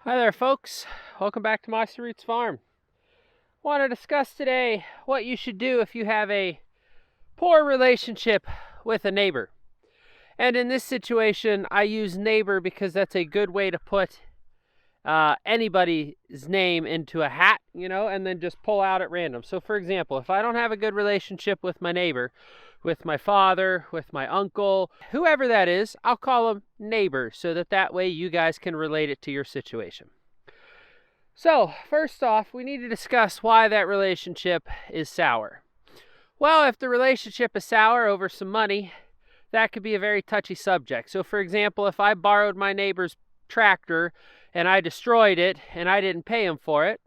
Hi there, folks. Welcome back to Mossy Roots Farm. I want to discuss today what you should do if you have a poor relationship with a neighbor. And in this situation, I use neighbor because that's a good way to put anybody's name into a hat, and then just pull out at random. So, for example, if I don't have a good relationship with my neighbor, with my father, with my uncle, whoever that is, I'll call them neighbor so that way you guys can relate it to your situation. So, first off, we need to discuss why that relationship is sour. Well, if the relationship is sour over some money, that could be a very touchy subject. So, for example, if I borrowed my neighbor's tractor and I destroyed it and I didn't pay him for it,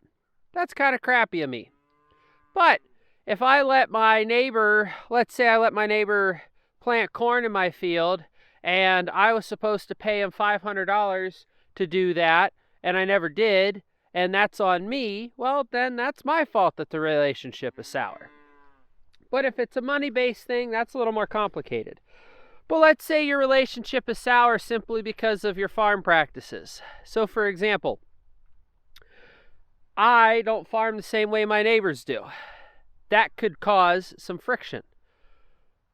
that's kind of crappy of me. But if I let my neighbor, let's say I let my neighbor plant corn in my field and I was supposed to pay him $500 to do that and I never did, and that's on me, well, then that's my fault that the relationship is sour. But if it's a money-based thing, that's a little more complicated. But let's say your relationship is sour simply because of your farm practices. So, for example, I don't farm the same way my neighbors do. That could cause some friction.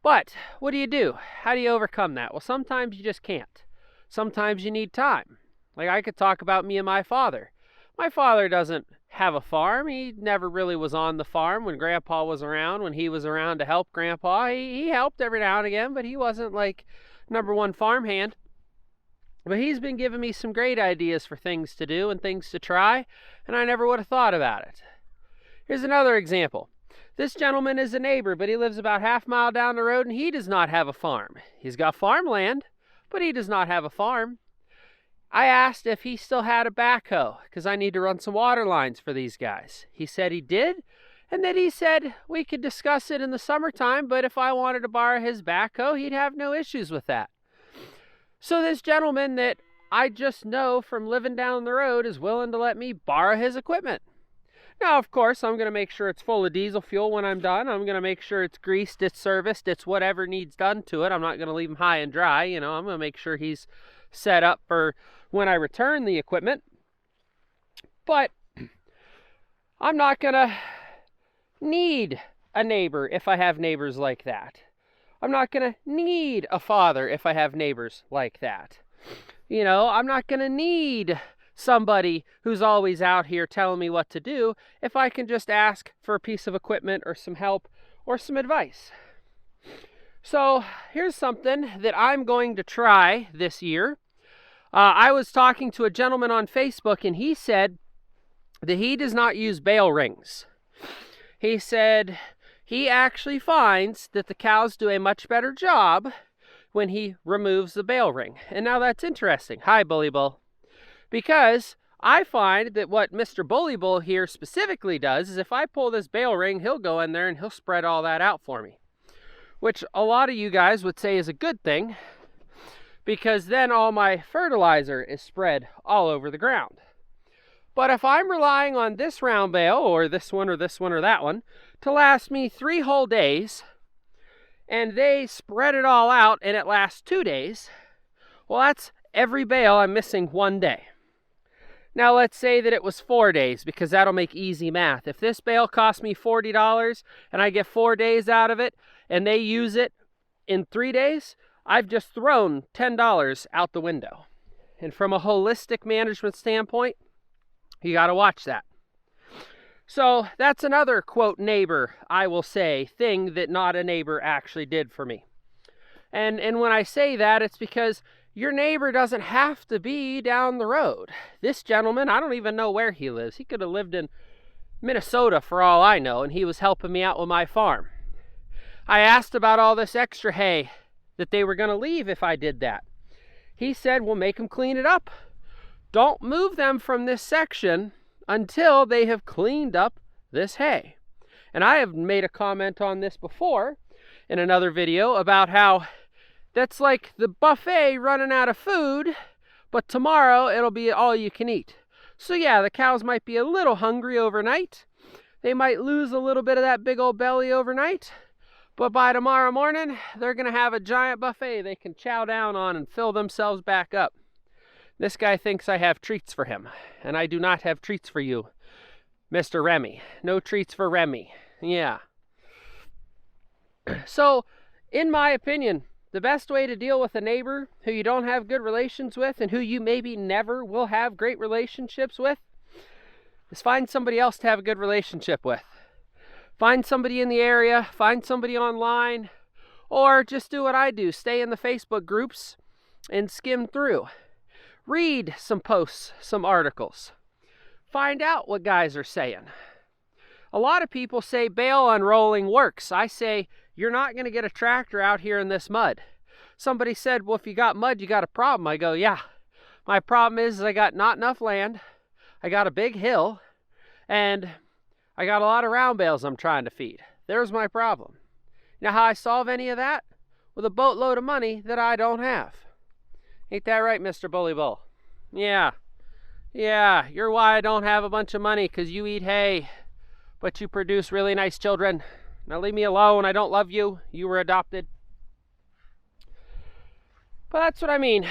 But what do? How do you overcome that? Well, sometimes you just can't. Sometimes you need time. Like I could talk about me and my father. My father doesn't have a farm. He never really was on the farm when Grandpa was around. When he was around to help Grandpa, he helped every now and again, but he wasn't like number one farmhand. But he's been giving me some great ideas for things to do and things to try, and I never would have thought about it. Here's another example. This gentleman is a neighbor, but he lives about half a mile down the road, and he does not have a farm. He's got farmland, but he does not have a farm. I asked if he still had a backhoe, because I need to run some water lines for these guys. He said he did, and then he said we could discuss it in the summertime, but if I wanted to borrow his backhoe, he'd have no issues with that. So this gentleman that I just know from living down the road is willing to let me borrow his equipment. Now, of course, I'm going to make sure it's full of diesel fuel when I'm done. I'm going to make sure it's greased, it's serviced, it's whatever needs done to it. I'm not going to leave him high and dry. I'm going to make sure he's set up for when I return the equipment. But I'm not going to need a neighbor if I have neighbors like that. I'm not going to need a father if I have neighbors like that. I'm not going to need somebody who's always out here telling me what to do if I can just ask for a piece of equipment or some help or some advice. So here's something that I'm going to try this year. I was talking to a gentleman on Facebook, and he said that he does not use bale rings. He said he actually finds that the cows do a much better job when he removes the bale ring. And now that's interesting. Hi, Bully Bull. Because I find that what Mr. Bully Bull here specifically does is if I pull this bale ring, he'll go in there and he'll spread all that out for me. Which a lot of you guys would say is a good thing, because then all my fertilizer is spread all over the ground. But if I'm relying on this round bale, or this one or that one, to last me 3 whole days, and they spread it all out and it lasts 2 days, well, that's every bale I'm missing 1 day. Now let's say that it was 4 days, because that'll make easy math. If this bale cost me $40 and I get 4 days out of it, and they use it in 3 days, I've just thrown $10 out the window. And from a holistic management standpoint, you got to watch that. So that's another, quote, neighbor, I will say, thing that not a neighbor actually did for me. And when I say that, it's because your neighbor doesn't have to be down the road. This gentleman, I don't even know where he lives. He could have lived in Minnesota for all I know, and he was helping me out with my farm. I asked about all this extra hay that they were going to leave if I did that. He said, well, make them clean it up. Don't move them from this section until they have cleaned up this hay. And I have made a comment on this before in another video about how that's like the buffet running out of food, but tomorrow it'll be all you can eat. So yeah, the cows might be a little hungry overnight. They might lose a little bit of that big old belly overnight, but by tomorrow morning, they're going to have a giant buffet they can chow down on and fill themselves back up. This guy thinks I have treats for him, and I do not have treats for you, Mr. Remy. No treats for Remy. Yeah. So, in my opinion, the best way to deal with a neighbor who you don't have good relations with and who you maybe never will have great relationships with is find somebody else to have a good relationship with. Find somebody in the area, find somebody online, or just do what I do. Stay in the Facebook groups and skim through. Read some posts, some articles. Find out what guys are saying. A lot of people say bale unrolling works. I say you're not going to get a tractor out here in this mud. Somebody said, well, if you got mud, you got a problem. I go, yeah. My problem is I got not enough land. I got a big hill. And I got a lot of round bales I'm trying to feed. There's my problem. You know how I solve any of that? With a boatload of money that I don't have. Ain't that right, Mr. Bully Bull? Yeah. Yeah, you're why I don't have a bunch of money, because you eat hay, but you produce really nice children. Now leave me alone. I don't love you. You were adopted. But that's what I mean.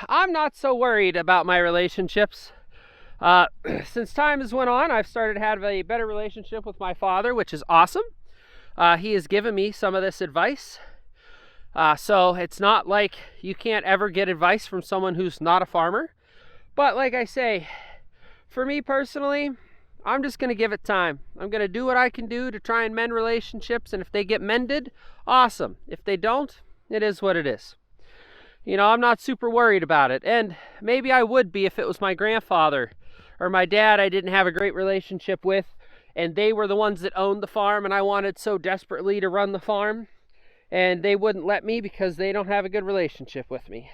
I'm not so worried about my relationships. Since time has went on, I've started to have a better relationship with my father, which is awesome. He has given me some of this advice. So it's not like you can't ever get advice from someone who's not a farmer. But like I say, for me personally, I'm just going to give it time. I'm going to do what I can do to try and mend relationships. And if they get mended, awesome. If they don't, it is what it is. You know, I'm not super worried about it. And maybe I would be if it was my grandfather or my dad I didn't have a great relationship with, and they were the ones that owned the farm, and I wanted so desperately to run the farm, and they wouldn't let me because they don't have a good relationship with me.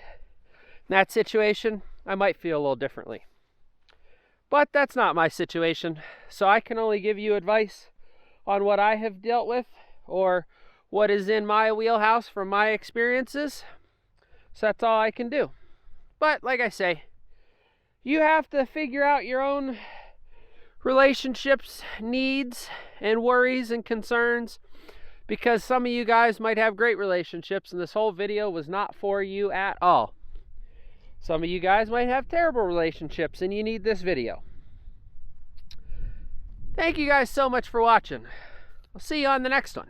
In that situation, I might feel a little differently. But that's not my situation, so I can only give you advice on what I have dealt with or what is in my wheelhouse from my experiences. So that's all I can do. But like I say, you have to figure out your own relationships, needs, and worries and concerns, because some of you guys might have great relationships and this whole video was not for you at all. Some of you guys might have terrible relationships and you need this video. Thank you guys so much for watching. I'll see you on the next one.